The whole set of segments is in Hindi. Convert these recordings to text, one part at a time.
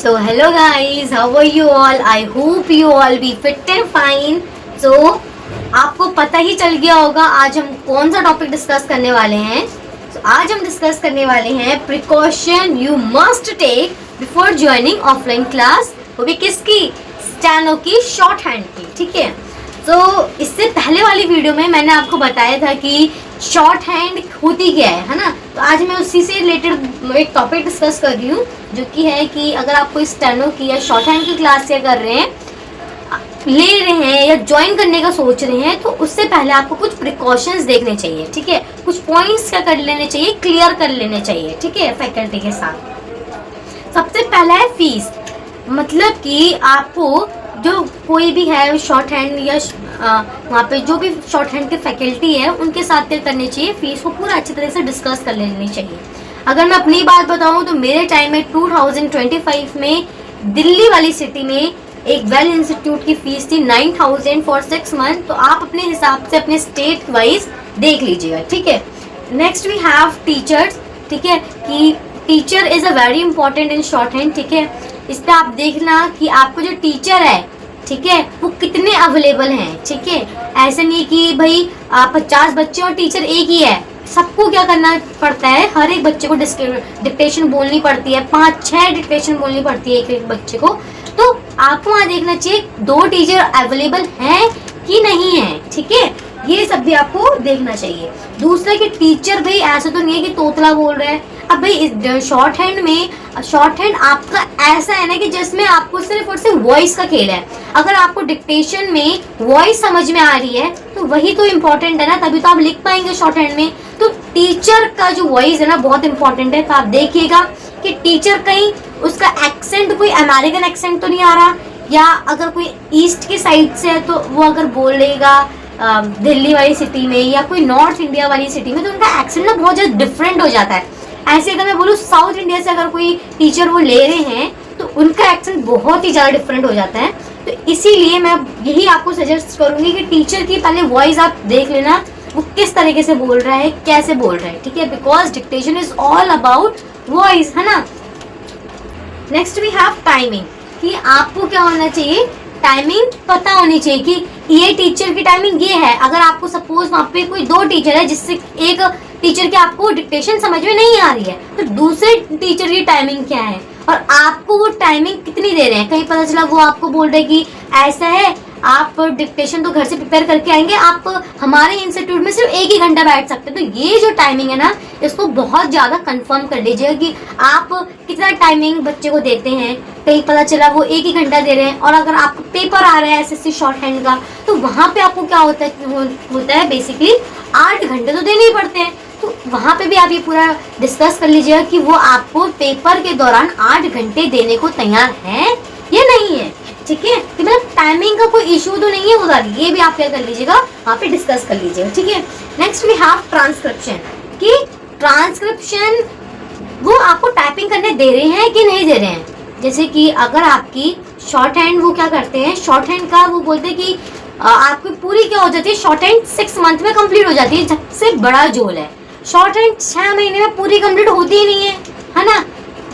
So hello guys, how are you all? I hope you all be fit and fine. So आपको पता ही चल गया होगा आज हम कौन सा टॉपिक डिस्कस करने वाले हैं. आज हम डिस्कस करने वाले हैं precaution you must take before joining offline class. वो भी किसकी? स्टेनो की, शॉर्ट हैंड की. ठीक है. तो इससे पहले वाली वीडियो में मैंने आपको बताया था कि शॉर्ट हैंड होती क्या है ना. तो आज मैं उसी से रिलेटेड एक टॉपिक डिस्कस कर रही हूँ, जो कि है कि अगर आप कोई स्टेनो की या शॉर्ट हैंड की क्लास या कर रहे हैं, ले रहे हैं या ज्वाइन करने का सोच रहे हैं, तो उससे पहले आपको कुछ प्रिकॉशंस देखने चाहिए. ठीक है. कुछ पॉइंट्स क्या कर लेने चाहिए, क्लियर कर लेने चाहिए. ठीक है, फैकल्टी के साथ. सबसे पहला है फीस. मतलब कि आपको जो कोई भी है शॉर्ट हैंड या वहाँ पे जो भी शॉर्ट हैंड के फैकल्टी है उनके साथ तय करनी चाहिए. फीस को पूरा अच्छी तरह से डिस्कस कर लेनी चाहिए. अगर मैं अपनी बात बताऊँ तो मेरे टाइम में 2025 में दिल्ली वाली सिटी में एक वेल इंस्टीट्यूट की फीस थी 9,000 फॉर 6 मंथ. तो आप अपने हिसाब से अपने स्टेट वाइज देख लीजिएगा. ठीक है. Next we have teachers. ठीक है, कि teacher is a very important in shorthand. ठीक है. इस पर आप देखना कि आपको जो टीचर है, ठीक है, वो कितने अवेलेबल हैं. ठीक है. ऐसे नहीं कि भाई 50 बच्चे और टीचर एक ही है. सबको क्या करना पड़ता है, हर एक बच्चे को डिक्टेशन बोलनी पड़ती है. 5-6 डिक्टेशन बोलनी पड़ती है एक एक बच्चे को. तो आपको वहाँ देखना चाहिए 2 टीचर अवेलेबल हैं कि नहीं है. ठीक है. ये सब भी आपको देखना चाहिए. दूसरा कि टीचर भाई ऐसा तो नहीं है कि तोतला बोल रहा है. अब भाई शॉर्ट हैंड में शॉर्ट हैंड आपका ऐसा है ना कि जिसमें आपको सिर्फ और सिर्फ वॉइस का खेल है. अगर आपको डिक्टेशन में वॉइस समझ में आ रही है तो वही तो इम्पोर्टेंट है ना, तभी तो आप लिख पाएंगे शॉर्ट हैंड में. तो टीचर का जो वॉइस है ना बहुत इंपॉर्टेंट है. तो आप देखिएगा कि टीचर कहीं उसका एक्सेंट कोई अमेरिकन एक्सेंट तो नहीं आ रहा, या अगर कोई ईस्ट की साइड से है तो वो अगर बोलेगा दिल्ली वाली सिटी में या कोई नॉर्थ इंडिया वाली सिटी में, तो उनका एक्सेंट ना बहुत ज़्यादा डिफरेंट हो जाता है. ऐसे अगर मैं बोलूँ साउथ इंडिया से अगर कोई टीचर वो ले रहे हैं तो उनका एक्सेंट बहुत ही ज़्यादा डिफरेंट हो जाता है. तो इसीलिए मैं यही आपको सजेस्ट करूँगी कि टीचर की पहले वॉइस आप देख लेना, वो किस तरीके से बोल रहा है, कैसे बोल रहा है. ठीक है. Because dictation is all about voice, है ना. Next we have timing. कि आपको क्या होना चाहिए, टाइमिंग पता होनी चाहिए कि ये टीचर की टाइमिंग ये है. अगर आपको सपोज वहाँ पे कोई 2 टीचर है, जिससे एक टीचर की आपको डिक्टेशन समझ में नहीं आ रही है, तो दूसरे टीचर की टाइमिंग क्या है और आपको वो टाइमिंग कितनी दे रहे हैं. कहीं पता चला वो आपको बोल रहे कि ऐसा है, आप डिक्टेशन तो घर से प्रिपेयर करके आएंगे, आप हमारे इंस्टीट्यूट में सिर्फ 1 ही घंटा बैठ सकते हैं. तो ये जो टाइमिंग है ना, इसको बहुत ज़्यादा कंफर्म कर लीजिएगा कि आप कितना टाइमिंग बच्चे को देते हैं. कहीं पता चला वो 1 ही घंटा दे रहे हैं और अगर आपको पेपर आ रहा है एसएससी शॉर्ट हैंड का, तो वहाँ पे आपको क्या होता है बेसिकली 8 घंटे तो देने ही पड़ते हैं. तो वहाँ पे भी आप ये पूरा डिस्कस कर लीजिएगा कि वो आपको पेपर के दौरान 8 घंटे देने को तैयार है या नहीं है. ठीक है. तो मतलब टाइमिंग का कोई इशू तो नहीं है उधर, ये भी आप क्या कर लीजिएगा, वहाँ पे डिस्कस कर लीजिएगा. ठीक है. Next we have transcription. कि ट्रांसक्रिप्शन वो आपको टाइपिंग करने दे रहे हैं कि नहीं दे रहे हैं. जैसे कि अगर आपकी शॉर्ट हैंड, वो क्या करते हैं शॉर्ट हैंड का, वो बोलते हैं कि आपकी पूरी क्या हो जाती है, शॉर्ट हैंड 6 मंथ में कंप्लीट हो जाती है. सबसे बड़ा जोल है शॉर्ट हैंड 6 महीने में पूरी कंप्लीट होती ही नहीं है ना.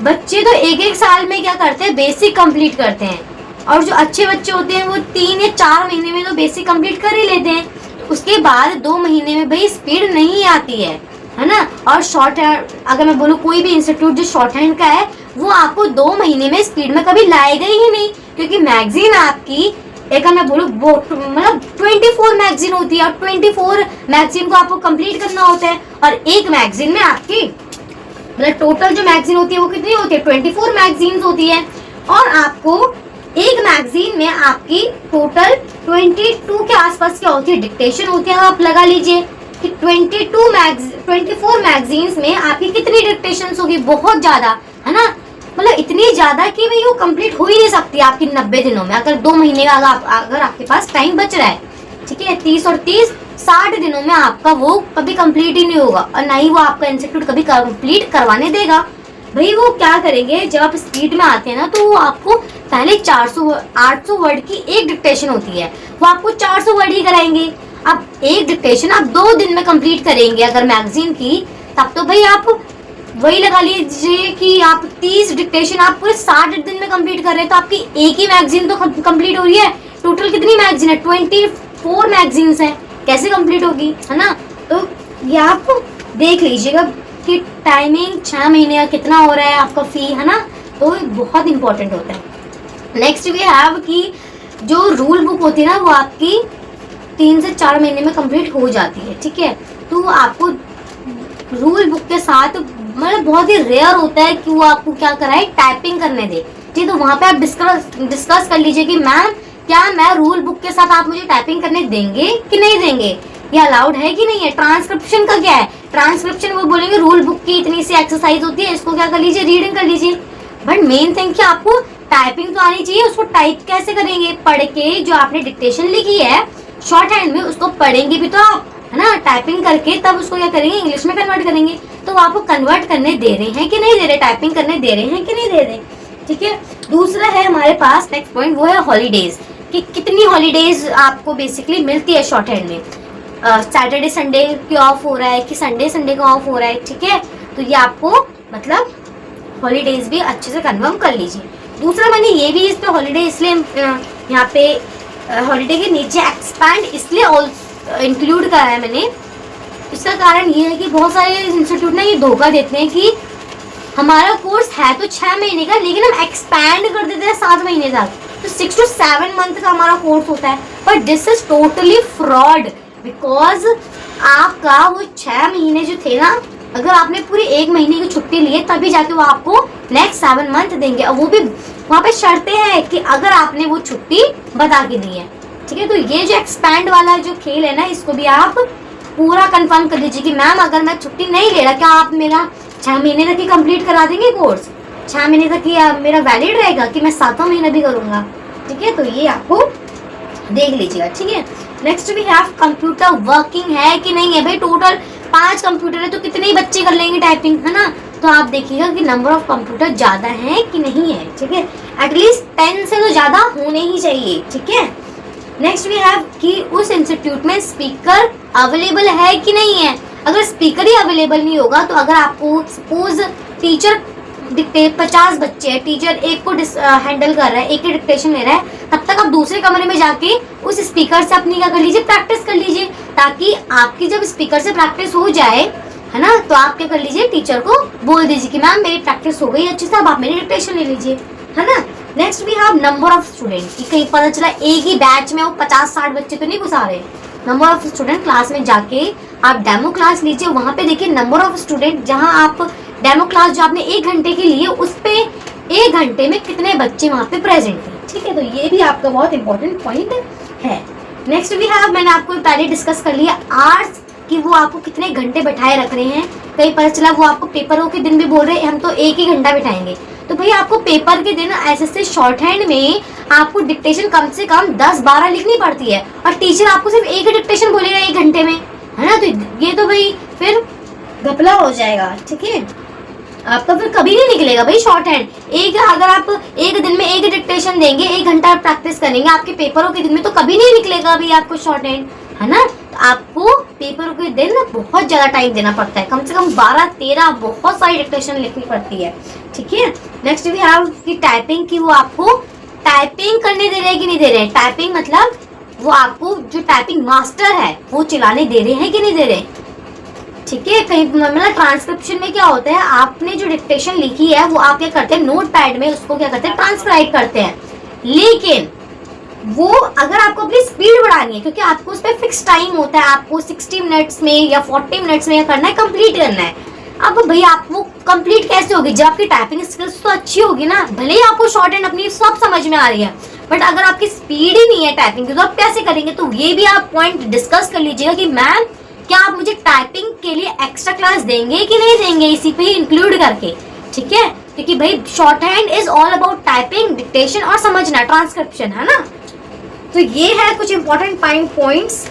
बच्चे तो 1-1 साल में क्या करते हैं, बेसिक कंप्लीट करते हैं. और जो अच्छे बच्चे होते हैं वो 3 या 4 महीने में तो बेसिक कंप्लीट कर ही लेते हैं. उसके बाद 2 महीने में भाई स्पीड नहीं आती है ना. और शॉर्ट हैंड अगर मैं बोलूँ कोई भी इंस्टीट्यूट जो शॉर्ट हैंड का है, वो आपको 2 महीने में स्पीड में कभी लाएगा ही नहीं. क्योंकि मैगजीन आपकी एक मैं बोलूँ मतलब 24 मैगजीन होती है और 24 मैगजीन को आपको कंप्लीट करना होता है. और एक मैगजीन में आपकी मतलब टोटल जो मैगजीन होती है वो कितनी होती है, 24 मैगजीन्स होती है. और आपको एक मैगजीन में आपकी टोटल 22 के आसपास क्या होती है, डिक्टेशन होती है. आप लगा लीजिए कि 24 मैगजीन्स में आपकी कितनी डिक्टेशंस होगी, बहुत ज़्यादा, है ना. मतलब इतनी ज़्यादा कि भाई वो कंप्लीट हो ही नहीं सकती आपकी 90 दिनों में. अगर 2 महीने का अगर आपके पास टाइम बच रहा है, ठीक है, 30 और 30 60 दिनों में आपका वो कभी कंप्लीट ही नहीं होगा और ना ही वो आपका इंस्टीट्यूट कभी कंप्लीट करवाने देगा. भाई वो क्या करेंगे, जब आप स्पीड में आते हैं ना, तो वो आपको पहले 800 वर्ड की एक डिक्टेशन होती है, वो आपको 400 वर्ड ही कराएंगे. अब एक डिक्टेशन आप 2 दिन में कंप्लीट करेंगे अगर मैगजीन की, तब तो भाई आप वही लगा लीजिए कि आप 30 डिक्टेशन आप पूरे 60 दिन में कंप्लीट कर रहे हैं, तो आपकी एक ही मैगजीन तो कंप्लीट हो रही है। टोटल कितनी मैगजीन है? 24 मैगजीन्स हैं, कैसे कंप्लीट होगी, है ना। तो ये आप देख लीजिएगा कि टाइमिंग 6 महीने का कितना हो रहा है आपका फी, है ना। तो बहुत इंपॉर्टेंट होता है। नेक्स्ट वी हैव कि जो रूल बुक होती है ना वो आपकी 3 से 4 महीने में कंप्लीट हो जाती है, ठीक है। तो आपको रूल बुक के साथ मतलब बहुत ही रेयर होता है कि वो आपको क्या कराए, टाइपिंग करने दे, ठीक है। तो वहाँ पे आप डिस्कस कर लीजिए कि मैम क्या मैं रूल बुक के साथ आप मुझे टाइपिंग करने देंगे कि नहीं देंगे, ये अलाउड है कि नहीं है। ट्रांसक्रिप्शन का क्या है, ट्रांसक्रिप्शन वो बोलेंगे रूल बुक की इतनी सी एक्सरसाइज होती है, इसको क्या कर लीजिए, रीडिंग कर लीजिए। बट मेन थिंग कि आपको टाइपिंग तो आनी चाहिए। उसको टाइप कैसे करेंगे, पढ़ के जो आपने डिक्टेशन लिखी है शॉर्ट हैंड में उसको पढ़ेंगे भी तो आप, है ना। टाइपिंग करके तब उसको क्या करेंगे, इंग्लिश में कन्वर्ट करेंगे। तो आपको कन्वर्ट करने दे रहे हैं कि नहीं दे रहे, टाइपिंग करने दे रहे हैं कि नहीं दे रहे, ठीक है। दूसरा है हमारे पास नेक्स्ट पॉइंट, वो है हॉलीडेज, कि कितनी हॉलीडेज आपको बेसिकली मिलती है शॉर्ट हैंड में। सैटरडे संडे की ऑफ हो रहा है कि संडे का ऑफ हो रहा है, ठीक है। तो ये आपको मतलब हॉलीडेज भी अच्छे से कन्फर्म कर लीजिए। दूसरा मैंने ये भी इस पे हॉलीडे इसलिए यहाँ पे हॉलीडे के नीचे एक्सपैंड इसलिए इंक्लूड करा है मैंने। इसका कारण ये है कि बहुत सारे इंस्टीट्यूट ना ये धोखा देते हैं कि हमारा कोर्स है तो 6 महीने का, लेकिन हम एक्सपैंड कर देते हैं 7 महीने तक, तो 6 to 7 मंथ का हमारा कोर्स होता है। But this is totally fraud, because आपका वो 6 महीने जो थे ना, अगर आपने पूरी 1 महीने की छुट्टी ली है तभी जाके वो आपको नेक्स्ट 7 मंथ देंगे। और वो भी वहाँ पे शर्तें हैं कि अगर आपने वो छुट्टी बता के दी है, ठीक है। तो ये जो एक्सपैंड वाला जो खेल है ना, इसको भी आप पूरा कंफर्म कर लीजिए कि मैम अगर मैं छुट्टी नहीं ले रहा, क्या आप मेरा 6 महीने तक ही कंप्लीट करा देंगे कोर्स, 6 महीने तक ही मेरा वैलिड रहेगा कि मैं 7वां महीना भी करूँगा, ठीक है। तो ये आपको देख लीजिएगा, ठीक है। Next we have computer working है कि नहीं है। भाई टोटल 5 कंप्यूटर है तो कितने बच्चे कर लेंगे टाइपिंग, है ना। तो आप देखिएगा कि नंबर ऑफ कंप्यूटर ज्यादा है कि नहीं है, ठीक है। एटलीस्ट 10 से तो ज्यादा होने ही चाहिए, ठीक है। नेक्स्ट वी हैव कि उस इंस्टीट्यूट में स्पीकर अवेलेबल है कि नहीं है। अगर स्पीकर ही अवेलेबल नहीं होगा तो अगर आपको सपोज टीचर 50 बच्चे हैं, टीचर एक को हैंडल कर रहा है, एक ही डिक्टेशन ले रहा है, तब तक आप दूसरे कमरे में जाके उस स्पीकर से अपनी क्या कर लीजिए, प्रैक्टिस कर लीजिए, ताकि आपकी जब स्पीकर से प्रैक्टिस हो जाए, है ना, तो आप क्या कर लीजिए, टीचर को बोल दीजिए कि मैम मेरी प्रैक्टिस हो गई अच्छे से, अब आप मेरी डिक्टेशन ले लीजिए, है ना। Next we have number of student, कि कहीं पता चला एक ही बैच में वो 50-60 बच्चे तो नहीं घुसा रहे। नंबर ऑफ स्टूडेंट, क्लास में जाके आप डेमो क्लास लीजिए, वहाँ पे देखिए नंबर ऑफ स्टूडेंट, जहाँ आप डेमो क्लास जो आपने 1 घंटे की ली है उस पे 1 घंटे में कितने बच्चे वहाँ पे प्रेजेंट थे, ठीक है। तो ये भी आपका बहुत इंपॉर्टेंट पॉइंट है। नेक्स्ट वी हैव, मैंने आपको पहले डिस्कस कर लिया आर्ट्स, कि वो आपको कितने घंटे बैठाए रख रहे हैं। कहीं पता चला वो आपको पेपरों के दिन भी बोल रहे हैं हम तो 1 ही घंटा बैठाएंगे, तो भाई आपको पेपर के दिन ऐसे शॉर्ट हैंड में आपको डिक्टेशन कम से कम 10-12 लिखनी पड़ती है, और टीचर आपको सिर्फ 1 ही डिक्टेशन बोलेगा 1 घंटे में, है ना। तो ये तो भाई फिर घपला हो जाएगा, ठीक है। आपका फिर कभी नहीं निकलेगा भाई शॉर्ट हैंड। अगर आप 1 दिन में 1 डिक्टेशन देंगे, 1 घंटा प्रैक्टिस करेंगे, आपके पेपरों के दिन में तो कभी नहीं निकलेगा भाई आपको शॉर्ट हैंड, है ना। तो आपको पेपर के दिन बहुत ज्यादा टाइम देना पड़ता है, कम से कम 12-13 बहुत सारी डिक्टेशन लिखनी पड़ती है, ठीक है। नेक्स्ट वी हैव की टाइपिंग, की वो आपको टाइपिंग करने दे रहे हैं कि नहीं दे रहे हैं। टाइपिंग मतलब वो आपको जो टाइपिंग मास्टर है वो चलाने दे रहे हैं कि नहीं दे रहे, ठीक है। कहीं मतलब ट्रांसक्रिप्शन में क्या होता है, आपने जो डिक्टेशन लिखी है वो आप क्या करते हैं, नोट पैड में उसको क्या करते हैं, ट्रांसक्राइब करते हैं। लेकिन वो अगर आपको अपनी स्पीड बढ़ानी है, क्योंकि आपको उस पर फिक्स टाइम होता है, आपको 60 मिनट्स में या 40 मिनट्स में करना है, कंप्लीट करना है। अब भैया आप वो कंप्लीट कैसे होगी, जब आपकी टाइपिंग स्किल्स तो अच्छी होगी ना, भले ही आपको शॉर्ट हैंड अपनी सब समझ में आ रही है, बट अगर आपकी स्पीड ही नहीं है टाइपिंग की तो आप कैसे करेंगे। तो ये भी आप पॉइंट डिस्कस कर लीजिएगा कि मैम क्या आप मुझे टाइपिंग के लिए एक्स्ट्रा क्लास देंगे कि नहीं देंगे, इसी पे ही इंक्लूड करके, ठीक है। क्योंकि भाई short hand is all about typing, dictation और समझना, ट्रांसक्रिप्शन, है ना। तो ये है कुछ इंपॉर्टेंट पॉइंट्स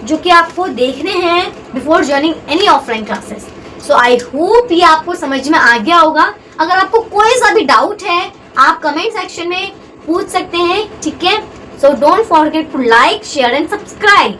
जो कि आपको देखने हैं before joining any offline classes. So I hope ये आपको समझ में आ गया होगा। अगर आपको कोई सा भी डाउट है आप कमेंट सेक्शन में पूछ सकते हैं, ठीक है। So don't forget to like, share and subscribe.